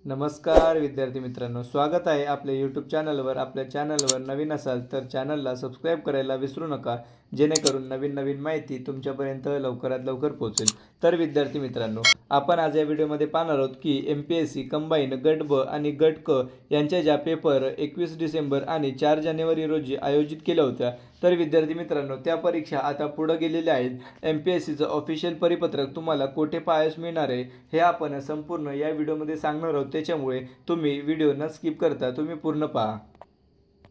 नमस्कार विद्यार्थी मित्रांनो, स्वागत आहे आपल्या यूट्यूब चॅनलवर. आपल्या चॅनलवर नवीन असाल तर चॅनलला सबस्क्राईब करायला विसरू नका, जेणेकरून नवीन नवीन माहिती तुमच्यापर्यंत लवकरात लवकर पोहोचेल. तर विद्यार्थी मित्रांनो, आपण आज या व्हिडिओमध्ये पाहणार आहोत की MPSC कंबाईन गट ब आणि गट क यांच्या ज्या पेपर 21 डिसेंबर आणि 4 जानेवारी रोजी आयोजित केल्या होत्या, तर विद्यार्थी मित्रांनो त्या परीक्षा आता पुढे गेलेल्या आहेत. MPSCचं ऑफिशियल परिपत्रक तुम्हाला कोठे पाहायला मिळणार आहे हे आपण संपूर्ण या व्हिडिओमध्ये सांगणार आहोत. त्याच्यामुळे तुम्ही व्हिडिओ न स्किप करता तुम्ही पूर्ण पहा.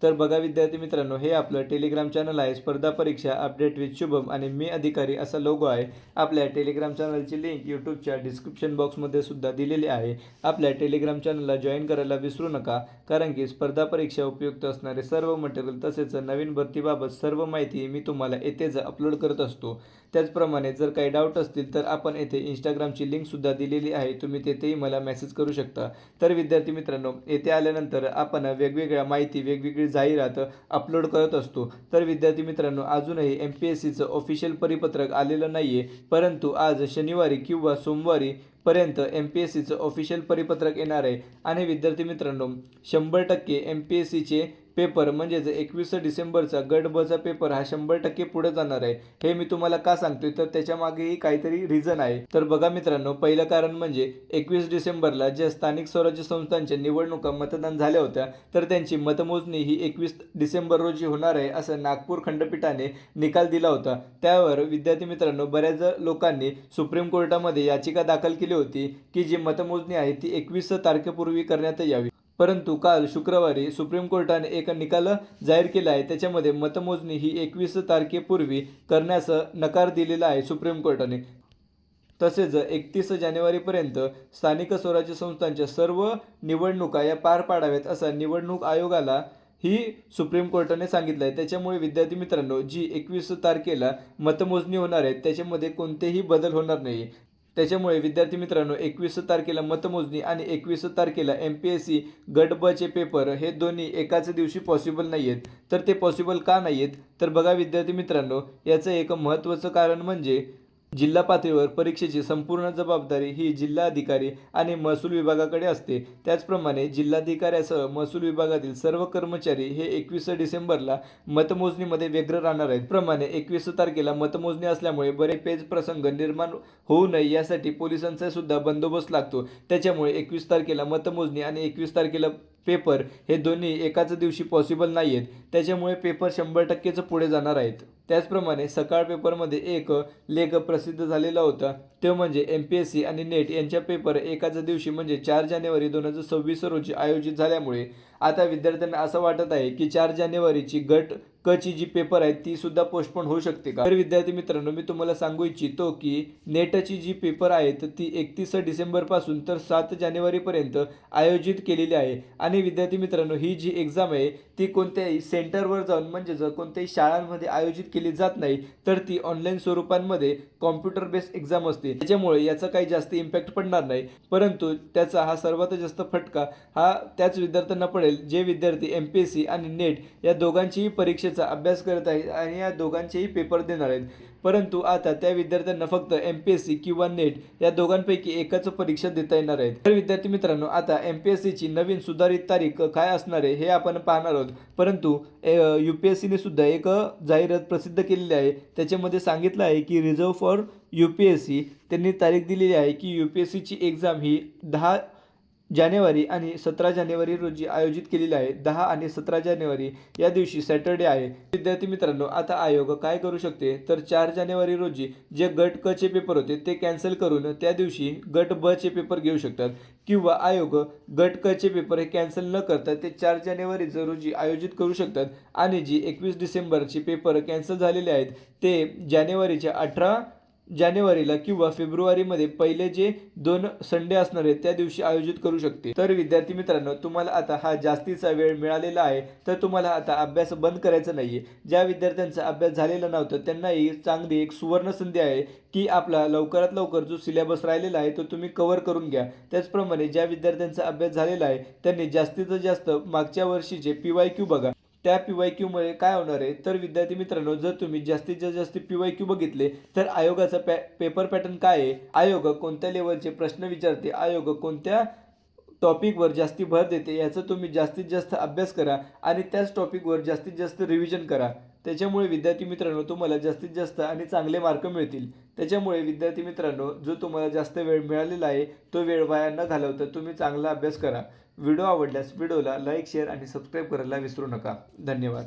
तर बघा विद्यार्थी मित्रांनो, हे आपलं टेलिग्राम चॅनल आहे, स्पर्धा परीक्षा अपडेट विथ शुभम आणि मी अधिकारी असा लोगो आहे. आपल्या टेलिग्राम चॅनलची लिंक यूट्यूबच्या डिस्क्रिप्शन बॉक्समध्ये सुद्धा दिलेली आहे. आपल्या टेलिग्राम चॅनलला जॉईन करायला विसरू नका, कारण की स्पर्धा परीक्षा उपयुक्त असणारे सर्व मटेरियल तसेच नवीन भरतीबाबत सर्व माहिती मी तुम्हाला येथेच अपलोड करत असतो. त्याचप्रमाणे जर काही डाऊट असतील तर आपण येथे इंस्टाग्रामची लिंकसुद्धा दिलेली आहे, तुम्ही तेथेही मला मेसेज करू शकता. तर विद्यार्थी मित्रांनो, येथे आल्यानंतर आपण वेगवेगळ्या माहिती वेगवेगळी जाहिरात अपलोड करत असतो. तर विद्यार्थी मित्रांनो, अजूनही MPSCचं ऑफिशियल परिपत्रक आलेलं नाही आहे, परंतु आज शनिवारी किंवा सोमवारी पर्यंत MPSCचं ऑफिशियल परिपत्रक येणार आहे. आणि विद्यार्थी मित्रांनो, 100% MPSCचे पेपर म्हणजेच 21 डिसेंबरचा गट बचा पेपर हा 100% पुढे जाणार आहे. हे मी तुम्हाला का सांगतोय तर त्याच्यामागेही काहीतरी रिझन आहे. तर बघा मित्रांनो, पहिलं कारण म्हणजे 21 डिसेंबरला ज्या स्थानिक स्वराज्य संस्थांच्या निवडणुका मतदान झाल्या होत्या, तर त्यांची मतमोजणी ही 21 डिसेंबर रोजी होणार आहे असं नागपूर खंडपीठाने निकाल दिला होता. त्यावर विद्यार्थी मित्रांनो, बऱ्याच लोकांनी सुप्रीम कोर्टामध्ये याचिका दाखल केली होती की जी मतमोजणी आहे ती 21 तारखेपूर्वी करण्यात यावी. परंतु काल शुक्रवारी सुप्रीम कोर्टाने एक निकाल जाहीर केला आहे. त्याच्यामध्ये मतमोजणी ही 21 तारखेपूर्वी करण्यास नकार दिलेला आहे सुप्रीम कोर्टाने. तसेच 31 जानेवारीपर्यंत स्थानिक स्वराज्य संस्थांच्या सर्व निवडणुका या पार पाडाव्यात असं निवडणूक आयोगाला ही सुप्रीम कोर्टाने सांगितलं आहे. त्याच्यामुळे विद्यार्थी मित्रांनो, जी 21 तारखेला मतमोजणी होणार आहे त्याच्यामध्ये कोणतेही बदल होणार नाही. त्याच्यामुळे विद्यार्थी मित्रांनो, 21 तारखेला मतमोजणी आणि 21 तारखेला MPSC गट ब चे पेपर हे दोन्ही एकाच दिवशी पॉसिबल नाही आहेत. तर ते पॉसिबल का नाही आहेत तर बघा विद्यार्थी मित्रांनो, याचं एक महत्त्वाचं कारण म्हणजे जिल्हा पातळीवर परीक्षेची संपूर्ण जबाबदारी ही जिल्हाधिकारी आणि महसूल विभागाकडे असते. त्याचप्रमाणे जिल्हाधिकाऱ्यासह महसूल विभागातील सर्व कर्मचारी हे 21 डिसेंबरला मतमोजणीमध्ये व्यग्र राहणार आहेत. प्रमाणे 21 तारखेला मतमोजणी असल्यामुळे बरेच पेच प्रसंग निर्माण होऊ नये यासाठी पोलिसांचा सुद्धा बंदोबस्त लागतो. त्याच्यामुळे 21 तारखेला मतमोजणी आणि 21 तारखेला पेपर हे दोन्ही एकाच दिवशी पॉसिबल नाही आहेत. त्याच्यामुळे पेपर 100%च पुढे जाणार आहेत. त्याचप्रमाणे सकाळ पेपरमध्ये एक लेख प्रसिद्ध झालेला होता, तो म्हणजे MPSC आणि नेट यांच्या पेपर एकाच दिवशी म्हणजे 4 जानेवारी 2026 रोजी आयोजित झाल्यामुळे आता विद्यार्थ्यांना असं वाटत आहे की 4 जानेवारीची गट क ची जी पेपर आहे ती सुद्धा पोस्टपोन होऊ शकते का. तर विद्यार्थी मित्रांनो, मी तुम्हाला सांगू इच्छितो की नेटची जी पेपर आहेत ती 31 डिसेंबरपासून तर 7 जानेवारीपर्यंत आयोजित केलेली आहे. आणि विद्यार्थी मित्रांनो, ही जी एक्झाम आहे ती कोणत्याही सेंटरवर जाऊन म्हणजे जर कोणत्याही शाळांमध्ये आयोजित केली जात नाही, तर ती ऑनलाईन स्वरूपांमध्ये कॉम्प्युटर बेस्ड एक्झाम असते. त्याच्यामुळे याचा काही जास्त इम्पॅक्ट पडणार नाही, परंतु त्याचा हा सर्वात जास्त फटका हा त्याच विद्यार्थ्यांना पडेल जे विद्यार्थी MPSC आणि नेट या दोघांचीही परीक्षेचा अभ्यास करत आहेत आणि या दोघांचेही पेपर देणार आहेत. परंतु आता त्या विद्यार्थ्यांना फक्त MPSC किंवा नेट या दोघांपैकी एकच परीक्षा देता येणार आहेत. तर विद्यार्थी मित्रांनो, आता MPSCची नवीन सुधारित तारीख काय असणार आहे हे आपण पाहणार आहोत. परंतु UPSCने सुद्धा एक जाहिरात प्रसिद्ध केलेली आहे. त्याच्यामध्ये सांगितलं आहे की रिझर्व्ह फॉर UPSC त्यांनी तारीख दिलेली आहे की UPSCची एक्झाम ही 10 जानेवारी आणि 17 जानेवारी रोजी आयोजित केलेली आहे. 10 आणि 17 जानेवारी या दिवशी सॅटर्डे आहे. विद्यार्थी मित्रांनो, आता आयोग काय करू शकते तर 4 जानेवारी रोजी जे गट क चे पेपर होते ते कॅन्सल करून त्या दिवशी गट ब चे पेपर घेऊ शकतात, किंवा आयोग गट क चे पेपर हे कॅन्सल न करता ते 4 जानेवारी रोजी आयोजित करू शकतात. आणि जी 21 डिसेंबरचे पेपर कॅन्सल झालेले आहेत ते जानेवारीच्या 18 जानेवारीला किंवा फेब्रुवारीमध्ये पहिले जे 2 संडे असणार आहेत त्या दिवशी आयोजित करू शकते. तर विद्यार्थी मित्रांनो, तुम्हाला आता हा जास्तीचा वेळ मिळालेला आहे, तर तुम्हाला आता अभ्यास बंद करायचा नाही आहे. ज्या विद्यार्थ्यांचा अभ्यास झालेला नव्हता त्यांनाही चांगली एक सुवर्ण संधी आहे की आपला लवकरात लवकर जो सिलेबस राहिलेला आहे तो तुम्ही कव्हर करून घ्या. त्याचप्रमाणे ज्या विद्यार्थ्यांचा अभ्यास झालेला आहे त्यांनी जास्तीत जास्त मागच्या वर्षीचे PYQ बघा. त्या PYQ मध्ये काय होणार आहे तर विद्यार्थी मित्रांनो, जर तुम्ही जास्तीत जास्त PYQ बघितले तर आयोगाचा पेपर पॅटर्न काय आहे, आयोग कोणत्या लेवलचे प्रश्न विचारते, आयोग कोणत्या टॉपिकवर जास्ती भर देते याचा तुम्ही जास्तीत जास्त अभ्यास करा आणि त्याच टॉपिकवर जास्तीत जास्त रिव्हिजन करा. त्याच्यामुळे विद्यार्थी मित्रांनो तुम्हाला जास्तीत जास्त आणि चांगले मार्क मिळतील. त्याच्यामुळे विद्यार्थी मित्रांनो जो तुम्हाला जास्त वेळ मिळालेला आहे तो वेळ वाया न घालवता तुम्ही चांगला अभ्यास करा. व्हिडिओ आवडल्यास व्हिडिओला लाईक, शेअर आणि सबस्क्राईब करायला विसरू नका. धन्यवाद.